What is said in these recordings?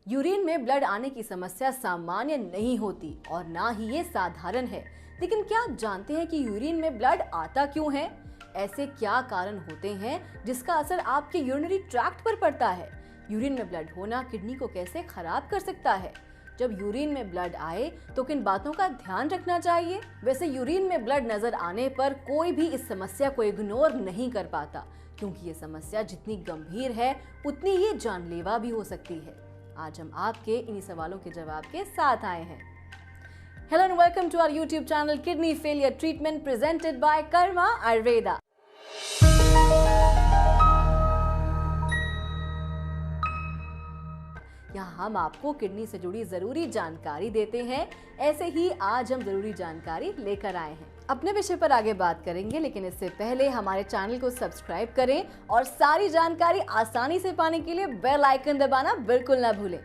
Urine में blood आने की समस्या सामान्य नहीं होती और ना ही ये साधारण है। लेकिन क्या आप जानते हैं कि यूरिन में ब्लड आता क्यों है? ऐसे क्या कारण होते हैं जिसका असर आपके यूरिनरी ट्रैक्ट पर पड़ता है? यूरिन में ब्लड होना किडनी को कैसे खराब कर सकता है? जब यूरिन में ब्लड आए तो किन बातों का ध्यान रखना चाहिए? वैसे यूरिन में ब्लड नजर आने पर कोई भी इस समस्या को इग्नोर नहीं कर पाता, क्योंकि ये समस्या जितनी गंभीर है उतनी ये जानलेवा भी हो सकती है। आज हम आपके इन्हीं सवालों के जवाब के साथ आए हैं। Hello and welcome to our YouTube channel kidney failure treatment presented by Karma Ayurveda. यहाँ हम आपको किडनी से जुड़ी जरूरी जानकारी देते हैं। ऐसे ही आज हम जरूरी जानकारी लेकर आए हैं। अपने विषय पर आगे बात करेंगे, लेकिन इससे पहले हमारे चैनल को सब्सक्राइब करें और सारी जानकारी आसानी से पाने के लिए बेल आइकन दबाना बिल्कुल ना भूलें।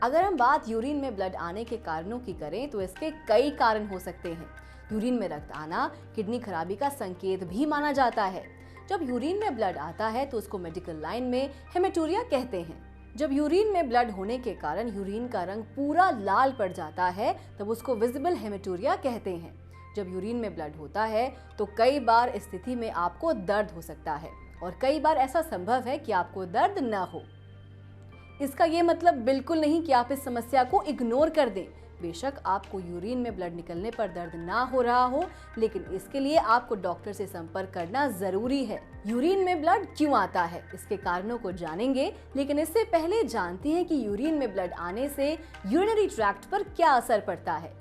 अगर हम बात यूरिन में ब्लड आने के कारणों की करें तो इसके कई कारण हो सकते हैं। यूरिन में रक्त आना किडनी खराबी का संकेत भी माना जाता है। जब यूरिन में ब्लड आता है तो उसको मेडिकल लाइन में हेमेटूरिया कहते हैं। जब यूरिन में ब्लड होने के कारण यूरिन का रंग पूरा लाल पड़ जाता है तब उसको विजिबल हेमेटूरिया कहते हैं। जब यूरिन में ब्लड होता है तो कई बार इस स्थिति में आपको दर्द हो सकता है और कई बार ऐसा संभव है कि आपको दर्द न हो। इसका ये मतलब बिल्कुल नहीं कि आप इस समस्या को इग्नोर कर दें। बेशक आपको यूरिन में ब्लड निकलने पर दर्द ना हो रहा हो, लेकिन इसके लिए आपको डॉक्टर से संपर्क करना जरूरी है। यूरिन में ब्लड क्यों आता है, इसके कारणों को जानेंगे, लेकिन इससे पहले जानते हैं कि यूरिन में ब्लड आने से यूरिनरी ट्रैक्ट पर क्या असर पड़ता है।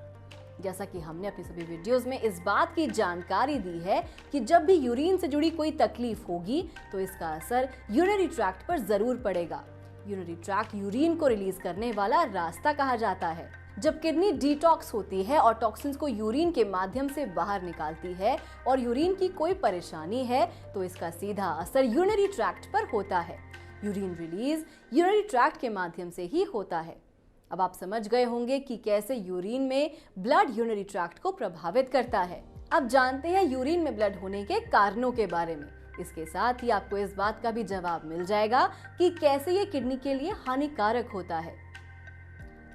जैसा कि हमने अपनी सभी वीडियोस में इस बात की जानकारी दी है कि जब भी यूरिन से जुड़ी कोई तकलीफ होगी तो इसका असर यूरिनरी ट्रैक्ट पर जरूर पड़ेगा। यूरिनरी ट्रैक्ट यूरिन को रिलीज करने वाला रास्ता कहा जाता है। जब किडनी डिटॉक्स होती है और टॉक्सिन्स को यूरिन के माध्यम से बाहर निकालती है और यूरिन की कोई परेशानी है तो इसका सीधा असर यूरिनरी ट्रैक्ट पर होता है। यूरिन रिलीज यूरिनरी ट्रैक्ट के माध्यम से ही होता है। अब आप समझ गए होंगे कि कैसे यूरिन में ब्लड यूरिनरी ट्रैक्ट को प्रभावित करता है। अब जानते हैं यूरिन में ब्लड होने के कारणों के बारे में। इसके साथ ही आपको इस बात का भी जवाब मिल जाएगा कि कैसे ये किडनी के लिए हानिकारक होता है।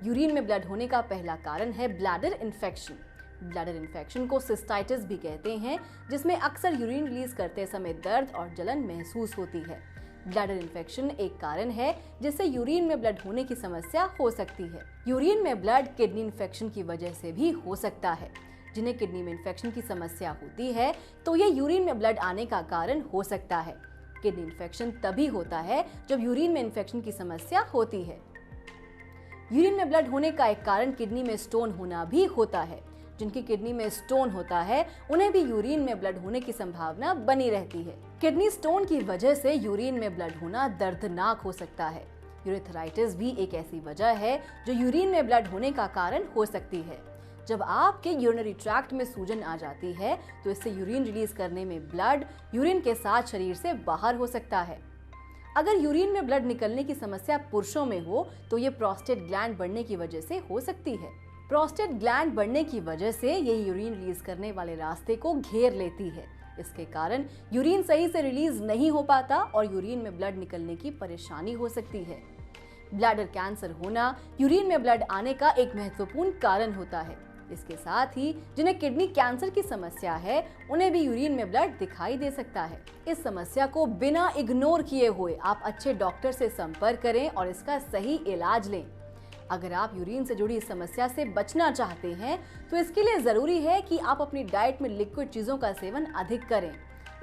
यूरिन में ब्लड होने का पहला कारण है ब्लैडर इन्फेक्शन। ब्लैडर इन्फेक्शन को सिस्टाइटिस भी कहते हैं, जिसमें अक्सर यूरिन रिलीज करते समय दर्द और जलन महसूस होती है। ब्लैडर इन्फेक्शन एक कारण है जिससे यूरिन में ब्लड होने की समस्या हो सकती है। यूरिन में ब्लड किडनी इन्फेक्शन की वजह से भी हो सकता है। जिन्हें किडनी में इन्फेक्शन की समस्या होती है तो ये यूरिन में ब्लड आने का कारण हो सकता है। किडनी इन्फेक्शन तभी होता है जब यूरिन में इन्फेक्शन की समस्या होती है। यूरिन में ब्लड होने का एक कारण किडनी में स्टोन होना भी होता है। जिनकी किडनी में स्टोन होता है उन्हें भी यूरिन में ब्लड होने की संभावना बनी रहती है। किडनी स्टोन की वजह से यूरिन में ब्लड होना दर्दनाक हो सकता है। यूरेथराइटिस भी एक ऐसी वजह है जो यूरिन में ब्लड होने का कारण हो सकती है। जब आपके यूरिनरी ट्रैक्ट में सूजन आ जाती है तो इससे यूरिन रिलीज करने में ब्लड यूरिन के साथ शरीर से बाहर हो सकता है। अगर यूरिन में ब्लड निकलने की समस्या पुरुषों में हो तो ये प्रोस्टेट ग्लैंड बढ़ने की वजह से हो सकती है। प्रोस्टेट ग्लैंड बढ़ने की वजह से ये यूरिन रिलीज करने वाले रास्ते को घेर लेती है। इसके कारण यूरिन सही से रिलीज नहीं हो पाता और यूरिन में ब्लड निकलने की परेशानी हो सकती है। ब्लैडर कैंसर होना यूरिन में ब्लड आने का एक महत्वपूर्ण कारण होता है। इसके साथ ही जिन्हें किडनी कैंसर की समस्या है उन्हें भी यूरिन में ब्लड दिखाई दे सकता है। इस समस्या को बिना इग्नोर किए हुए आप अच्छे डॉक्टर से संपर्क करें और इसका सही इलाज लें। अगर आप यूरिन से जुड़ी इस समस्या से बचना चाहते हैं तो इसके लिए जरूरी है कि आप अपनी डाइट में लिक्विड चीजों का सेवन अधिक करें।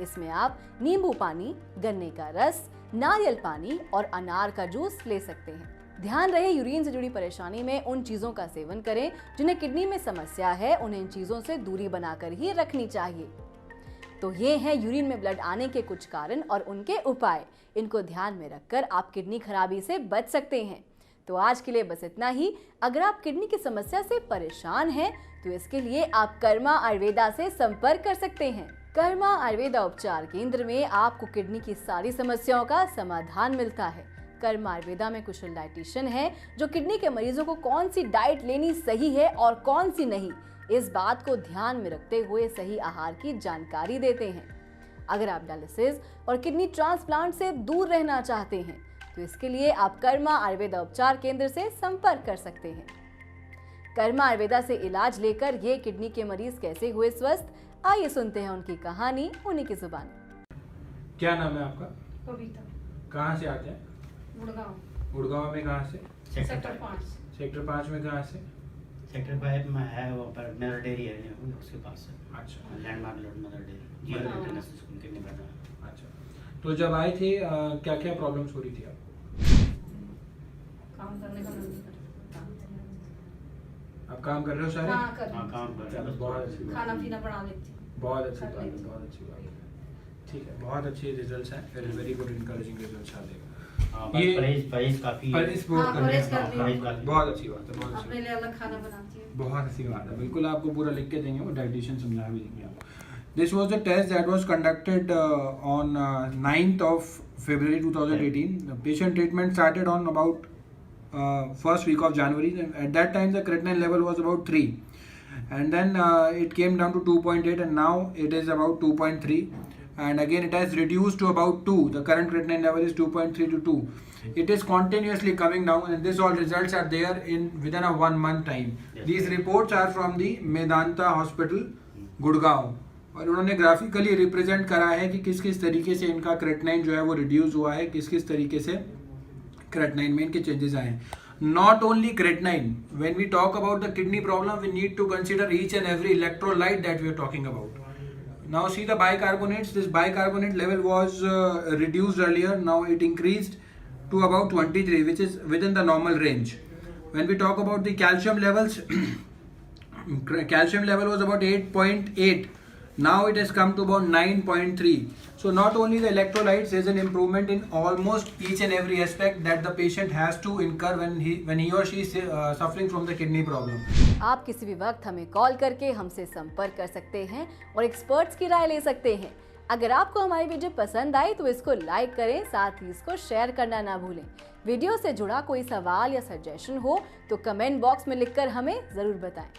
इसमें आप नींबू पानी, गन्ने का रस, नारियल पानी और अनार का जूस ले सकते हैं। ध्यान रहे यूरिन से जुड़ी परेशानी में उन चीजों का सेवन करें जिन्हें किडनी में समस्या है, उन्हें इन चीजों से दूरी बनाकर ही रखनी चाहिए। तो ये हैं यूरिन में ब्लड आने के कुछ कारण और उनके उपाय। इनको ध्यान में रखकर आप किडनी खराबी से बच सकते हैं। तो आज के लिए बस इतना ही। अगर आप किडनी की समस्या से परेशान हैं तो इसके लिए आप कर्मा आयुर्वेदा से संपर्क कर सकते हैं। कर्मा आयुर्वेदा उपचार केंद्र में आपको किडनी की सारी समस्याओं का समाधान मिलता है। कर्मा आयुर्वेदा में कुशल डाइटिशियन है जो किडनी के मरीजों को कौन सी डाइट लेनी सही है और कौन सी नहीं, इस बात को ध्यान में रखते हुए सही आहार की जानकारी देते हैं। अगर आप डायलिसिस और किडनी ट्रांसप्लांट से दूर रहना चाहते हैं तो तो इसके लिए आप कर्मा आयुर्वेदा उपचार केंद्र से संपर्क कर सकते हैं। कर्मा आयुर्वेदा से इलाज लेकर ये किडनी के मरीज कैसे हुए स्वस्थ, आइए सुनते हैं उनकी कहानी उन्हीं की जुबानी। क्या नाम है आपका? कविता। कहाँ से आते हैं? गुड़गांव। गुड़गांव में कहाँ से? सेक्टर 5। सेक्टर 5 में कहाँ से? सेक्टर 5 में है वो पर मदर डेयरी है उसके पास से। अच्छा, लैंडमार्क मदर डेयरी मदर जी डेयरी। सुन के नहीं पता। अच्छा। तो जब आए थे क्या क्या प्रॉब्लम्स हो रही थी आप? काम करने का मन नहीं करता। आप काम कर रहे हो सारे? हाँ, कर हाँ काम कर चलो, बहुत अच्छी बात खाना है। पीना बना लेती हूँ। बहुत अच्छी कर बात है, लेती हूँ। बहुत अच्छी बात है। ठीक है, बहुत अच्छे रिजल्ट्स हैं, वेरी गुड इनकरेजिंग रिजल्ट्स आ देगा। हाँ ये परहेज काफी परहेज बहुत हाँ, कर रहे परहेज हैं। कर रही हूँ। परहेज काफी बहुत अच्छी बात है, बहुत अच्छी अपने लिए अलग खाना बनाती हूँ। बहुत अच्छी बात है। बिल्कुल आपको पूरा लिख के देंगे, वो डाइटिशियन समझा भी देंगे आपको। This was the test that was conducted on 9th of February 2018. The patient treatment started on about first week of January. At that time, the creatinine level was about 3, and then it came down to 2.8, and now it is about 2.3, and again it has reduced to about 2. The current creatinine level is 2.3 to 2. It is continuously coming down, and this all results are there in within a 1 month time. Yes. These reports are from the Medanta Hospital, Gurgaon. और उन्होंने graphically represent करा है कि किस किस तरीके से इनका क्रेटिनाइन जो है वो रिड्यूस हुआ है, किस किस तरीके से क्रेटिनाइन में इनके चेंजेस आए हैं। Not only creatinine, when we talk about the kidney problem we need to consider each and every electrolyte that we are talking about. Now see the bicarbonates, this bicarbonate level was reduced earlier, now it increased to about 23, which is within the normal range. When we talk about the calcium levels, calcium level was about 8.8. Now it has come to about 9.3. So not only the electrolytes, there is an improvement in almost each and every aspect that the patient has to incur when he or she is suffering from the kidney problem. आप किसी भी वक्त हमें call करके हमसे संपर्क कर सकते हैं और एक्सपर्ट्स की राय ले सकते हैं। अगर आपको हमारी वीडियो पसंद आई तो इसको लाइक करें, साथ ही इसको शेयर करना ना भूलें। वीडियो से जुड़ा कोई सवाल या सजेशन हो तो कमेंट बॉक्स में लिखकर हमें जरूर बताएं।